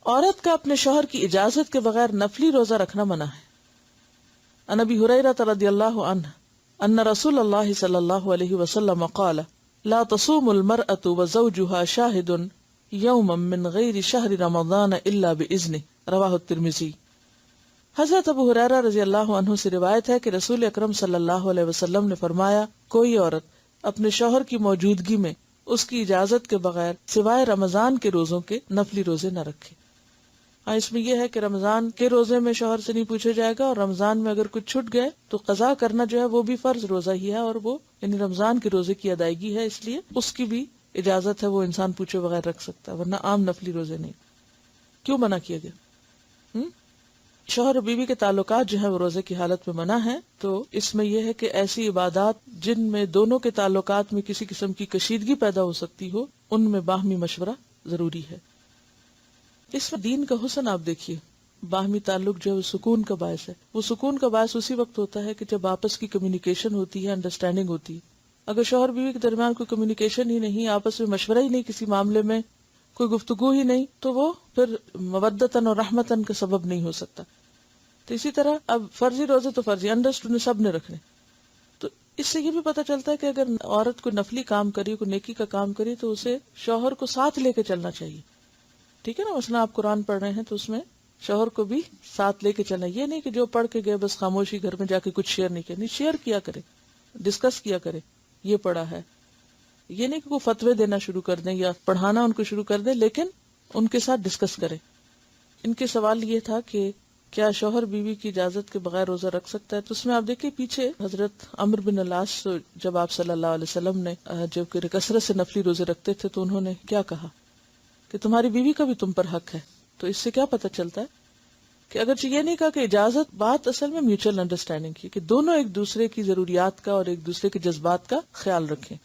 عورت کا اپنے شوہر کی اجازت کے بغیر نفلی روزہ رکھنا منع ہے۔ عن ابی ہریرہ رضی اللہ عنہ ان رسول اللہ صلی اللہ علیہ وسلم قال لا تصوم المرأة وزوجها شاهد یوما من غیر شہر رمضان الا باذنه رواہ الترمذی۔ حضرت ابو ہریرہ رضی اللہ عنہ سے روایت ہے کہ رسول اکرم صلی اللہ علیہ وسلم نے فرمایا، کوئی عورت اپنے شوہر کی موجودگی میں اس کی اجازت کے بغیر سوائے رمضان کے روزوں کے نفلی روزے نہ رکھے۔ اس میں یہ ہے کہ رمضان کے روزے میں شوہر سے نہیں پوچھا جائے گا، اور رمضان میں اگر کچھ چھٹ گئے تو قضا کرنا جو ہے وہ بھی فرض روزہ ہی ہے، اور وہ یعنی رمضان کے روزے کی ادائیگی ہے، اس لیے اس کی بھی اجازت ہے، وہ انسان پوچھے بغیر رکھ سکتا ہے، ورنہ عام نفلی روزے نہیں۔ کیوں منع کیا گیا؟ شوہر و بیوی کے تعلقات جو ہیں وہ روزے کی حالت میں منع ہیں، تو اس میں یہ ہے کہ ایسی عبادات جن میں دونوں کے تعلقات میں کسی قسم کی کشیدگی پیدا ہو سکتی ہو، ان میں باہمی مشورہ ضروری ہے۔ اس میں دین کا حسن آپ دیکھیے، باہمی تعلق جو ہے وہ سکون کا باعث ہے۔ وہ سکون کا باعث اسی وقت ہوتا ہے کہ جب آپس کی کمیونیکیشن ہوتی ہے، انڈرسٹینڈنگ ہوتی ہے۔ اگر شوہر بیوی کے درمیان کوئی کمیونیکیشن ہی نہیں، آپس میں مشورہ ہی نہیں، کسی معاملے میں کوئی گفتگو ہی نہیں، تو وہ پھر مودتاً اور رحمتاً کا سبب نہیں ہو سکتا۔ تو اسی طرح اب فرضی روزے تو فرضی انڈرسٹوڈ سب نے رکھنے، تو اس سے یہ بھی پتہ چلتا ہے کہ اگر عورت کوئی نفلی کام کری، کوئی نیکی کا کام کری، تو اسے شوہر کو ساتھ لے کے چلنا چاہیے، ٹھیک ہے نا۔ مثلا آپ قرآن پڑھ رہے ہیں تو اس میں شوہر کو بھی ساتھ لے کے چلنا، یہ نہیں کہ جو پڑھ کے گئے بس خاموشی گھر میں جا کے کچھ شیئر نہیں کیا، نہیں، شیئر کیا کرے، ڈسکس کیا کرے، یہ پڑھا ہے، یہ نہیں کہ وہ فتوے دینا شروع کر دیں یا پڑھانا ان کو شروع کر دیں، لیکن ان کے ساتھ ڈسکس کریں۔ ان کے سوال یہ تھا کہ کیا شوہر بیوی کی اجازت کے بغیر روزہ رکھ سکتا ہے؟ تو اس میں آپ دیکھیں پیچھے حضرت عمرو بن العاص جب آپ صلی اللہ علیہ وسلم نے جب کثرت سے نفلی روزے رکھتے تھے تو انہوں نے کیا کہا کہ تمہاری بیوی کا بھی تم پر حق ہے۔ تو اس سے کیا پتہ چلتا ہے کہ اگرچہ یہ نہیں کہا کہ اجازت، بات اصل میں میوچل انڈرسٹینڈنگ کی، کہ دونوں ایک دوسرے کی ضروریات کا اور ایک دوسرے کے جذبات کا خیال رکھیں۔